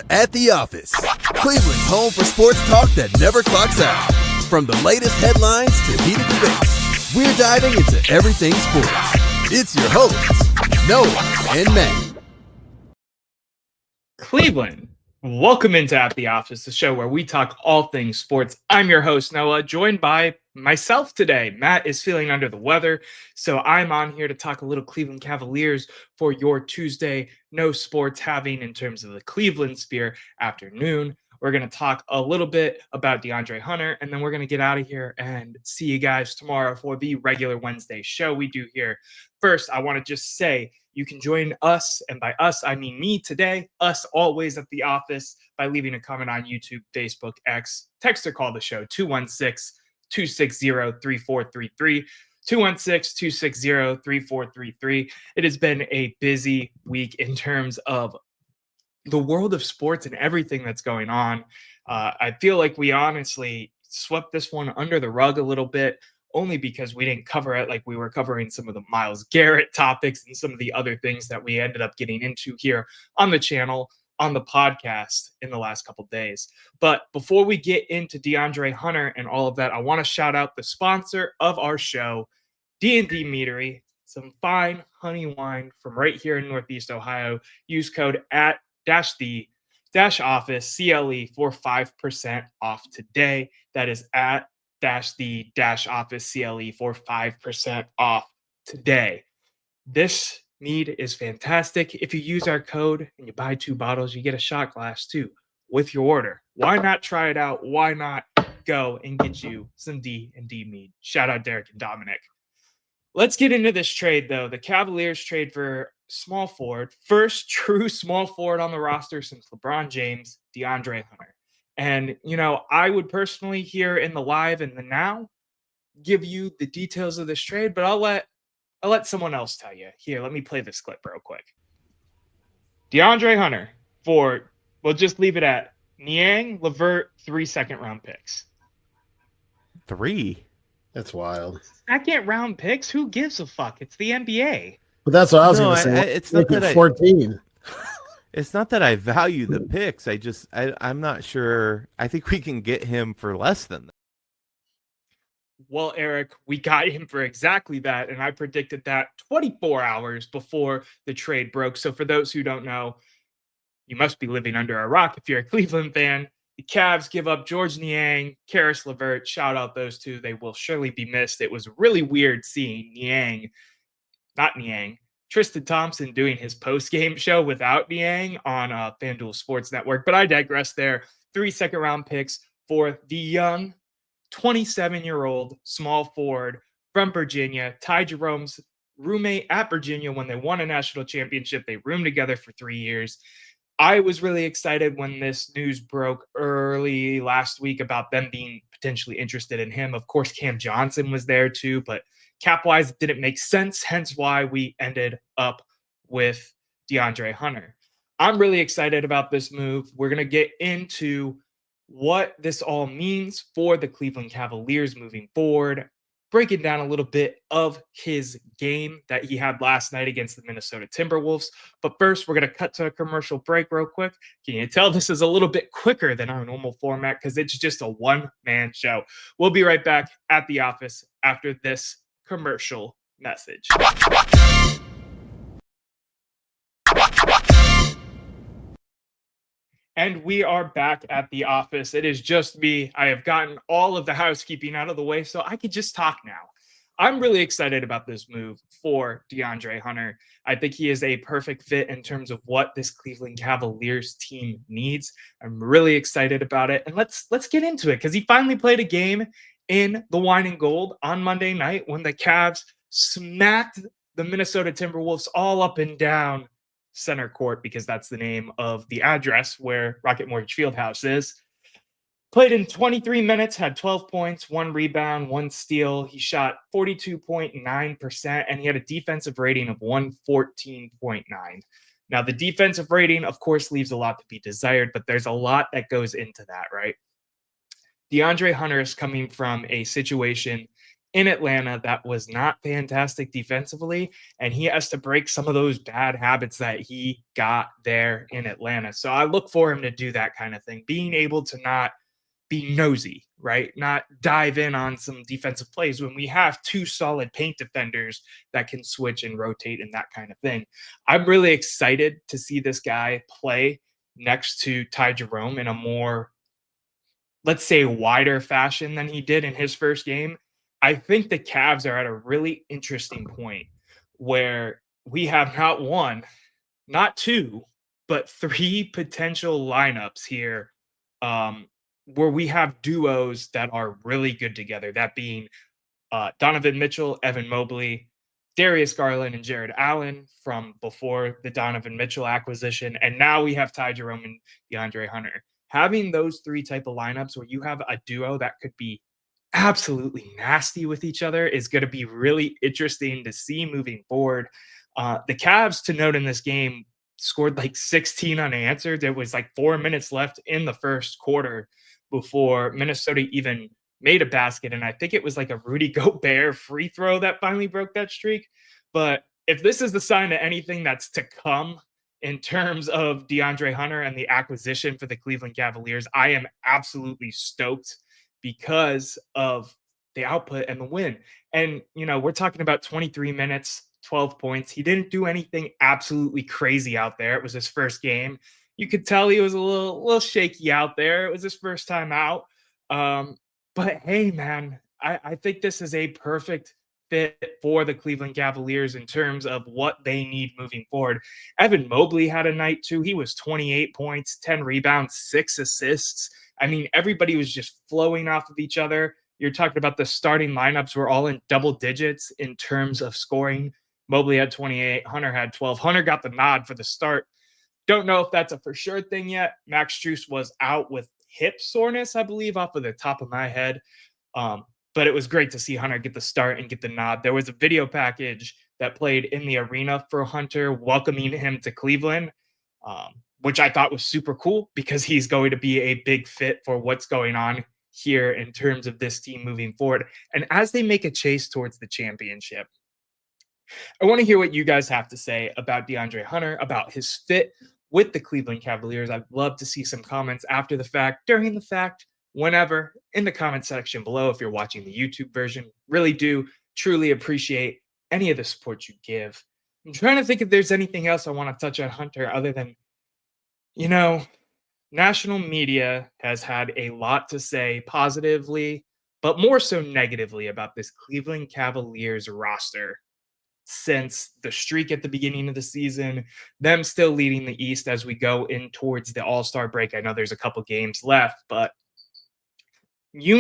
At the Office, Cleveland's home for sports talk that never clocks out. From the latest headlines to heated debates, we're diving into everything sports. It's your hosts, Noah and Matt. Cleveland, welcome into At the Office, the show where we talk all things sports. I'm your host, Noah, joined by myself today. Matt is feeling under the weather, so I'm on here to talk a little Cleveland Cavaliers for your Tuesday no sports having in terms of the Cleveland Sphere afternoon. We're going to talk a little bit about DeAndre Hunter, and then we're going to get out of here and see you guys tomorrow for the regular Wednesday show we do here. First, I want to just say you can join us, and by us, I mean me today, us always at the office, by leaving a comment on YouTube, Facebook, X, text or call the show, 216-260-3433. 216-260-3433. It has been a busy week in terms of the world of sports and everything that's going on. I feel like we honestly swept this one under the rug a little bit, only because we didn't cover it like we were covering some of the Myles Garrett topics and some of the other things that we ended up getting into here on the channel, on the podcast in the last couple days. But before we get into DeAndre Hunter and all of that, I want to shout out the sponsor of our show, D&D Meadery, some fine honey wine from right here in Northeast Ohio. Use code at @the-office CLE for 5% off today. That is at @the-office CLE for 5% off today. This mead is fantastic. If you use our code and you buy 2 bottles, you get a shot glass too with your order. Why not try it out? Why not go and get you some D&D mead? Shout out Derek and Dominic. Let's get into this trade, though. The Cavaliers trade for small forward, first true small forward on the roster since LeBron James, DeAndre Hunter. And, you know, I would personally here in the live and the now give you the details of this trade, but I'll let someone else tell you. Here, let me play this clip real quick. DeAndre Hunter for, we'll just leave it at Niang, LeVert, 3 second-round picks. 3? That's wild. Second round picks? Who gives a fuck? It's the NBA. But that's what I was going to say. It's not that 14. It's not that I value the picks. I'm not sure. I think we can get him for less than that. Well, Eric, we got him for exactly that, and I predicted that 24 hours before the trade broke. So for those who don't know, you must be living under a rock if you're a Cleveland fan. The Cavs give up George Niang, Karis LeVert. Shout out those two. They will surely be missed. It was really weird seeing Tristan Thompson doing his post-game show without Niang on FanDuel Sports Network. But I digress there. 3 second-round picks for the young 27-year-old small forward from Virginia. Ty Jerome's roommate at Virginia when they won a national championship. They roomed together for 3 years. I was really excited when this news broke early last week about them being potentially interested in him. Of course, Cam Johnson was there too, but cap-wise, it didn't make sense, hence why we ended up with DeAndre Hunter. I'm really excited about this move. We're going to get into what this all means for the Cleveland Cavaliers moving forward, breaking down a little bit of his game that he had last night against the Minnesota Timberwolves. But first, we're going to cut to a commercial break real quick. Can you tell this is a little bit quicker than our normal format because it's just a one-man show? We'll be right back at the office after this commercial message. And we are back at the office. It is just me. I have gotten all of the housekeeping out of the way, so I could just talk now. I'm really excited about this move for DeAndre Hunter. I think he is a perfect fit in terms of what this Cleveland Cavaliers team needs. I'm really excited about it. And let's get into it because he finally played a game in the wine and gold on Monday night when the Cavs smacked the Minnesota Timberwolves all up and down center court, because that's the name of the address where Rocket Mortgage Fieldhouse is. Played in 23 minutes, had 12 points, 1 rebound, 1 steal. He shot 42.9%, and he had a defensive rating of 114.9. Now, the defensive rating, of course, leaves a lot to be desired, but there's a lot that goes into that, right? DeAndre Hunter is coming from a situation in Atlanta that was not fantastic defensively, and he has to break some of those bad habits that he got there in Atlanta. So I look for him to do that kind of thing, being able to not be nosy, right? Not dive in on some defensive plays when we have two solid paint defenders that can switch and rotate and that kind of thing. I'm really excited to see this guy play next to Ty Jerome in a more, let's say, wider fashion than he did in his first game. I think the Cavs are at a really interesting point where we have not one, not two, but three potential lineups here, where we have duos that are really good together. That being Donovan Mitchell, Evan Mobley, Darius Garland, and Jared Allen from before the Donovan Mitchell acquisition. And now we have Ty Jerome and DeAndre Hunter. Having those three type of lineups where you have a duo that could be absolutely nasty with each other is going to be really interesting to see moving forward. The Cavs, to note in this game, scored like 16 unanswered. There was like 4 minutes left in the first quarter before Minnesota even made a basket. And I think it was like a Rudy Gobert free throw that finally broke that streak. But if this is the sign of anything that's to come in terms of DeAndre Hunter and the acquisition for the Cleveland Cavaliers, I am absolutely stoked because of the output and the win. And, we're talking about 23 minutes, 12 points. He didn't do anything absolutely crazy out there. It was his first game. You could tell he was a little shaky out there. It was his first time out. But hey, man, I think this is a perfect fit for the Cleveland Cavaliers in terms of what they need moving forward. Evan Mobley had a night too. He was 28 points, 10 rebounds, 6 assists. I mean, everybody was just flowing off of each other. You're talking about the starting lineups were all in double digits in terms of scoring. Mobley had 28, Hunter had 12. Hunter got the nod for the start. Don't know if that's a for sure thing yet. Max Strus was out with hip soreness, I believe, off of the top of my head. But it was great to see Hunter get the start and get the nod. There was a video package that played in the arena for Hunter welcoming him to Cleveland, which I thought was super cool because he's going to be a big fit for what's going on here in terms of this team moving forward. And as they make a chase towards the championship, I want to hear what you guys have to say about DeAndre Hunter, about his fit with the Cleveland Cavaliers. I'd love to see some comments after the fact, during the fact, whenever, in the comment section below if you're watching the YouTube version. Really do truly appreciate any of the support you give. I'm trying to think if there's anything else I want to touch on Hunter other than, national media has had a lot to say positively, but more so negatively about this Cleveland Cavaliers roster since the streak at the beginning of the season, them still leading the East as we go in towards the All-Star break. I know there's a couple games left, but we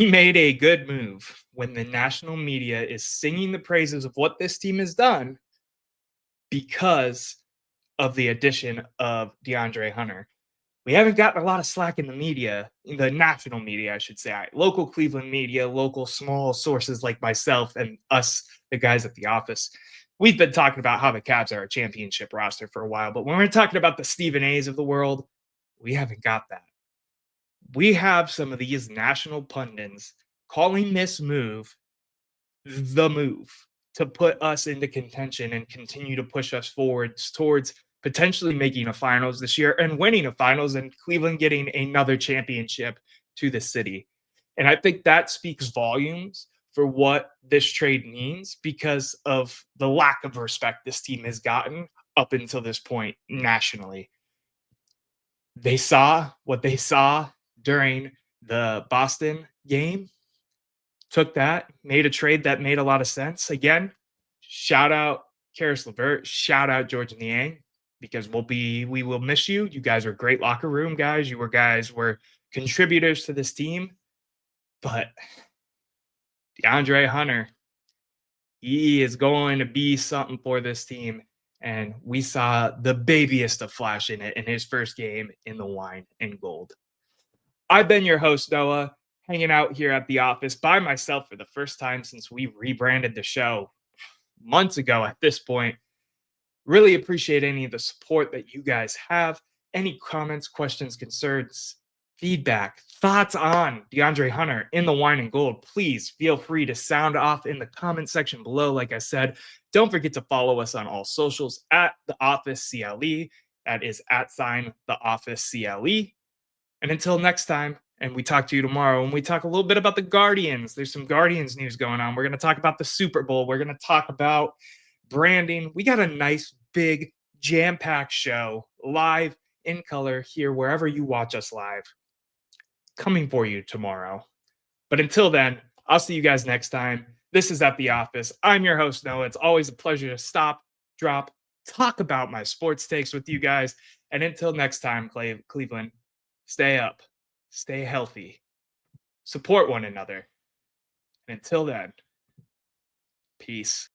made a good move when the national media is singing the praises of what this team has done because of the addition of DeAndre Hunter. We haven't gotten a lot of slack in the media, in the national media, I should say. Local Cleveland media, local small sources like myself and us, the guys at the office. We've been talking about how the Cavs are a championship roster for a while, but when we're talking about the Stephen A's of the world, we haven't got that. We have some of these national pundits calling this move the move to put us into contention and continue to push us forward towards potentially making a finals this year and winning a finals and Cleveland getting another championship to the city. And I think that speaks volumes for what this trade means because of the lack of respect this team has gotten up until this point nationally. They saw what they saw during the Boston game, took that, made a trade that made a lot of sense. Again, shout out Karis LeVert, shout out George Niang, because we will miss you. You guys are great locker room guys. You were contributors to this team. But DeAndre Hunter, he is going to be something for this team. And we saw the babyest of flash in it in his first game in the wine and gold. I've been your host, Noah, hanging out here at the office by myself for the first time since we rebranded the show months ago at this point. Really appreciate any of the support that you guys have. Any comments, questions, concerns, feedback, thoughts on DeAndre Hunter in the wine and gold, please feel free to sound off in the comment section below. Like I said, don't forget to follow us on all socials at The Office CLE. That is @ The Office CLE. And until next time, and we talk to you tomorrow, and we talk a little bit about the Guardians. There's some Guardians news going on. We're going to talk about the Super Bowl. We're going to talk about branding. We got a nice, big, jam-packed show live in color here wherever you watch us live, coming for you tomorrow. But until then, I'll see you guys next time. This is At The Office. I'm your host, Noah. It's always a pleasure to stop, drop, talk about my sports takes with you guys. And until next time, Cleveland, stay up, stay healthy, support one another. And until then, peace.